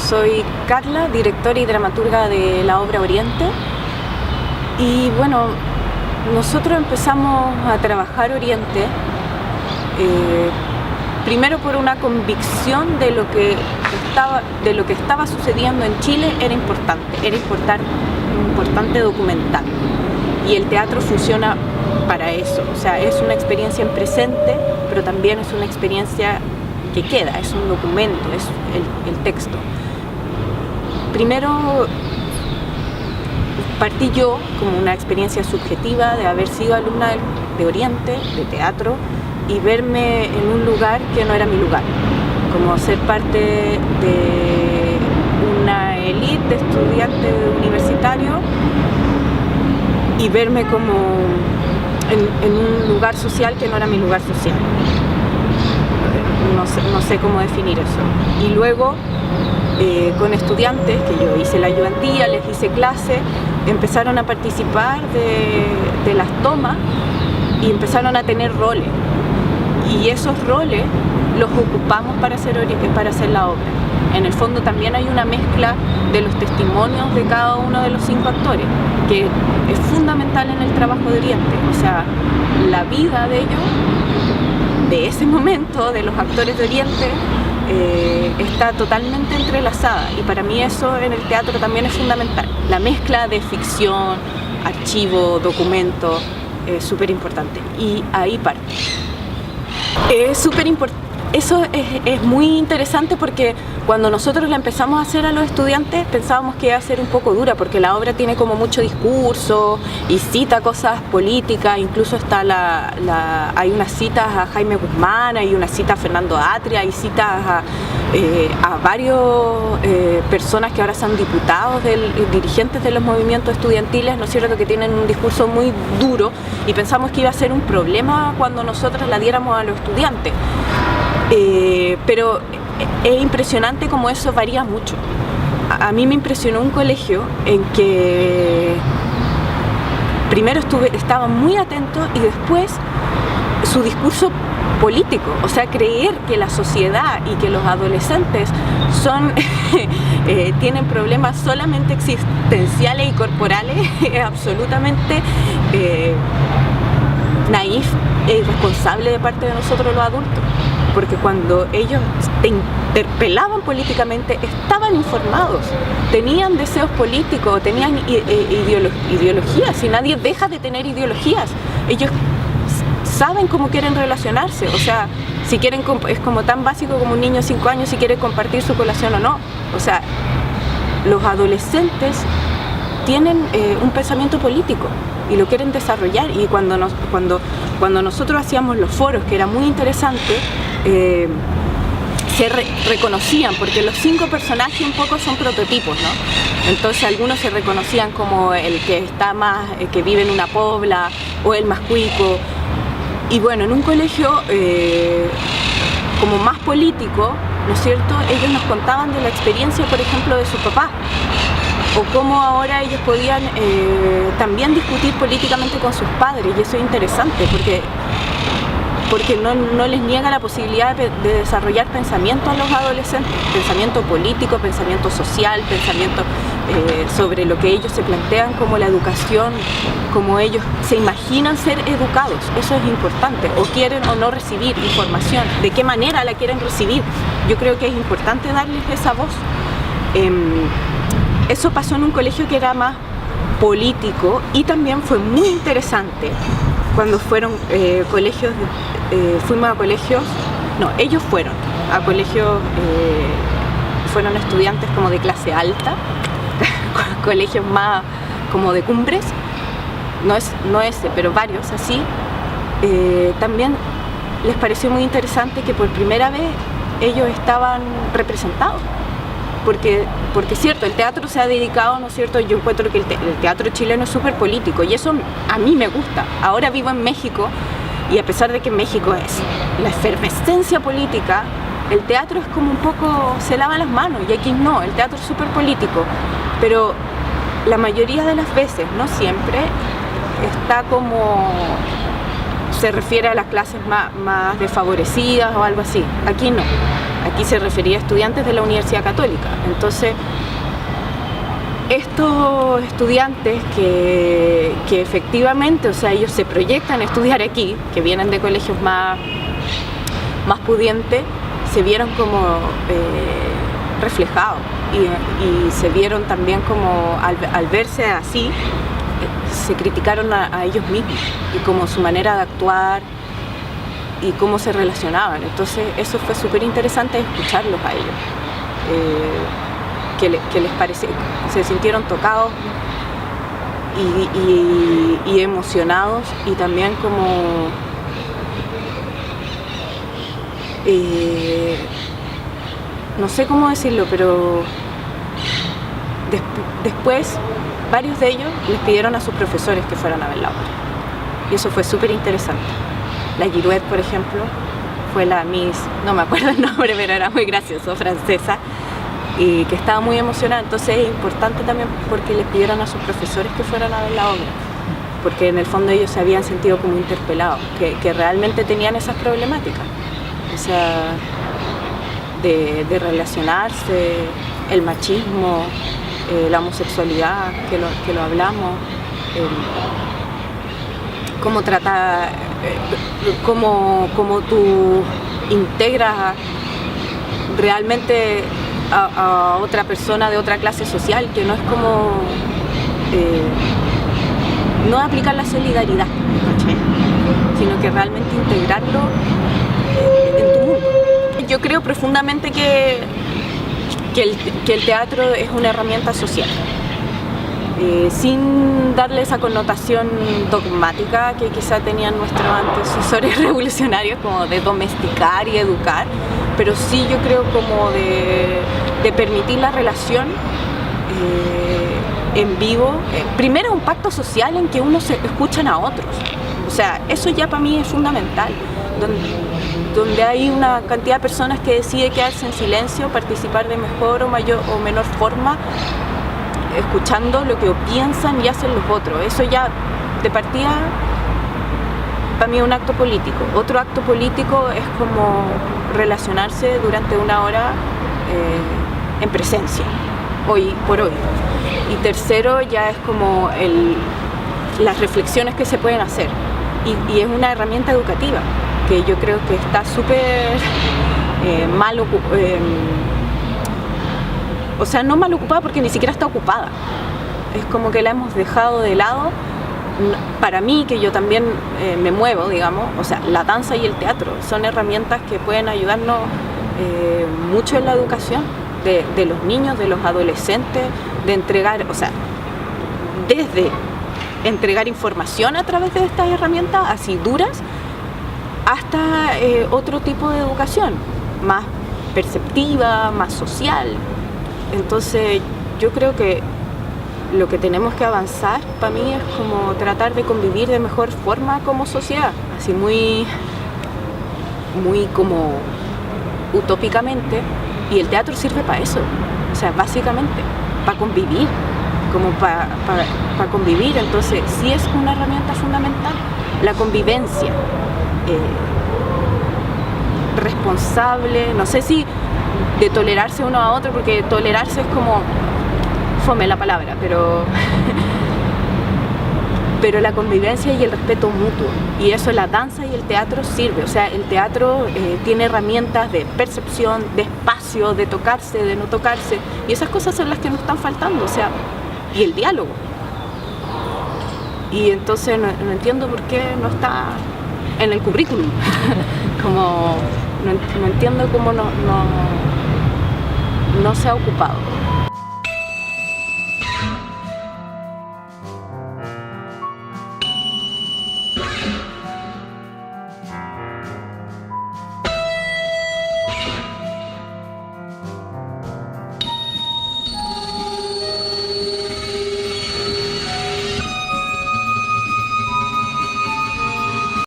soy Carla, directora y dramaturga de la obra Oriente. Y bueno, nosotros empezamos a trabajar Oriente primero por una convicción de lo que estaba sucediendo en Chile. Era importante documentar, y el teatro funciona para eso. O sea, es una experiencia en presente, pero también es una experiencia que queda, es un documento, es el texto. Primero partí yo como una experiencia subjetiva de haber sido alumna de Oriente, de teatro, y verme en un lugar que no era mi lugar, como ser parte de una élite de estudiantes universitarios y verme como en un lugar social que no era mi lugar social. No sé cómo definir eso. Y luego, con estudiantes, que yo hice la ayudantía, les hice clase, empezaron a participar de las tomas y empezaron a tener roles. Y esos roles los ocupamos para hacer la obra. En el fondo también hay una mezcla de los testimonios de cada uno de los 5 actores, que es fundamental en el trabajo de Oriente. O sea, la vida de ellos, de ese momento, de los actores de Oriente, está totalmente entrelazada, y para mí eso en el teatro también es fundamental. La mezcla de ficción, archivo, documento, es súper importante, y ahí parte. Eso es muy interesante, porque cuando nosotros la empezamos a hacer a los estudiantes pensábamos que iba a ser un poco dura, porque la obra tiene como mucho discurso y cita cosas políticas. Incluso está hay unas citas a Jaime Guzmán, hay una cita a Fernando Atria, hay citas a varios personas que ahora son diputados, dirigentes de los movimientos estudiantiles, ¿no es cierto?, que tienen un discurso muy duro, y pensamos que iba a ser un problema cuando nosotros la diéramos a los estudiantes. Pero es impresionante cómo eso varía mucho. A mí me impresionó un colegio en que primero estaba muy atento, y después su discurso político, o sea, creer que la sociedad y que los adolescentes tienen problemas solamente existenciales y corporales, es absolutamente naif e irresponsable de parte de nosotros los adultos. Porque cuando ellos te interpelaban políticamente, estaban informados, tenían deseos políticos, tenían ideologías, y nadie deja de tener ideologías. Ellos saben cómo quieren relacionarse. O sea, si quieren, es como tan básico como un niño de 5 años si quiere compartir su colación o no. O sea, los adolescentes tienen un pensamiento político y lo quieren desarrollar, y cuando nosotros hacíamos los foros, que era muy interesante, se reconocían, porque los 5 personajes un poco son prototipos, ¿no? Entonces algunos se reconocían como el que está más, que vive en una pobla, o el más cuico. Y bueno, en un colegio como más político, ¿no es cierto?, ellos nos contaban de la experiencia, por ejemplo, de su papá, o cómo ahora ellos podían también discutir políticamente con sus padres. Y eso es interesante, porque no les niega la posibilidad de desarrollar pensamiento a los adolescentes, pensamiento político, pensamiento social, pensamiento sobre lo que ellos se plantean como la educación, como ellos se imaginan ser educados. Eso es importante, o quieren o no recibir información, de qué manera la quieren recibir. Yo creo que es importante darles esa voz. Eso pasó en un colegio que era más político, y también fue muy interesante cuando fueron colegios, fuimos a colegios, no, ellos fueron a colegios, fueron estudiantes como de clase alta, colegios más como de cumbres, no ese, pero varios así. También les pareció muy interesante que por primera vez ellos estaban representados. Porque es cierto, el teatro se ha dedicado, ¿no es cierto? Yo encuentro que el teatro chileno es súper político, y eso a mí me gusta. Ahora vivo en México, y a pesar de que en México es la efervescencia política, el teatro es como un poco, se lava las manos, y aquí no, el teatro es súper político. Pero la mayoría de las veces, no siempre, está como, se refiere a las clases más desfavorecidas o algo así. Aquí no. aquí se refería a estudiantes de la Universidad Católica. Entonces, estos estudiantes que efectivamente, o sea, ellos se proyectan a estudiar aquí, que vienen de colegios más pudientes, se vieron como reflejados y se vieron también como al verse así, se criticaron a ellos mismos y como su manera de actuar y cómo se relacionaban. Entonces eso fue súper interesante escucharlos a ellos, que les pareció, se sintieron tocados y emocionados y también como no sé cómo decirlo, pero después varios de ellos les pidieron a sus profesores que fueran a ver la obra y eso fue súper interesante. La Girouette, por ejemplo, fue la Miss, no me acuerdo el nombre, pero era muy gracioso, francesa, y que estaba muy emocionada. Entonces es importante también porque les pidieron a sus profesores que fueran a ver la obra, porque en el fondo ellos se habían sentido como interpelados, que realmente tenían esas problemáticas, o sea, de relacionarse, el machismo, la homosexualidad, que lo hablamos, cómo tratar, cómo tú integras realmente a otra persona de otra clase social, que no es como no aplicar la solidaridad, sino que realmente integrarlo en tu mundo. Yo creo profundamente que el teatro es una herramienta social, sin darle esa connotación dogmática que quizá tenían nuestros antecesores revolucionarios, como de domesticar y educar, pero sí yo creo como de permitir la relación en vivo. Primero, un pacto social en que unos se escuchan a otros, o sea, eso ya para mí es fundamental, donde hay una cantidad de personas que decide quedarse en silencio, participar de mejor o mayor o menor forma, escuchando lo que piensan y hacen los otros. Eso ya de partida para mí es un acto político. Otro acto político es como relacionarse durante una hora en presencia, hoy por hoy. Y tercero ya es como las reflexiones que se pueden hacer, y es una herramienta educativa que yo creo que está súper mal ocupada, o sea, no mal ocupada porque ni siquiera está ocupada, es como que la hemos dejado de lado. Para mí, que yo también me muevo, digamos, o sea, la danza y el teatro son herramientas que pueden ayudarnos mucho en la educación de los niños, de los adolescentes, de entregar, o sea, desde entregar información a través de estas herramientas así duras, hasta otro tipo de educación, más perceptiva, más social. Entonces yo creo que lo que tenemos que avanzar para mí es como tratar de convivir de mejor forma como sociedad, así muy como utópicamente, y el teatro sirve para eso, o sea, básicamente para convivir, como para convivir. Entonces sí es una herramienta fundamental, la convivencia responsable, no sé si de tolerarse uno a otro, porque tolerarse es como fome la palabra, pero la convivencia y el respeto mutuo, y eso la danza y el teatro sirve. O sea, el teatro tiene herramientas de percepción, de espacio, de tocarse, de no tocarse, y esas cosas son las que nos están faltando, o sea, y el diálogo. Y entonces no entiendo por qué no está en el currículum. Como no entiendo cómo no se ha ocupado.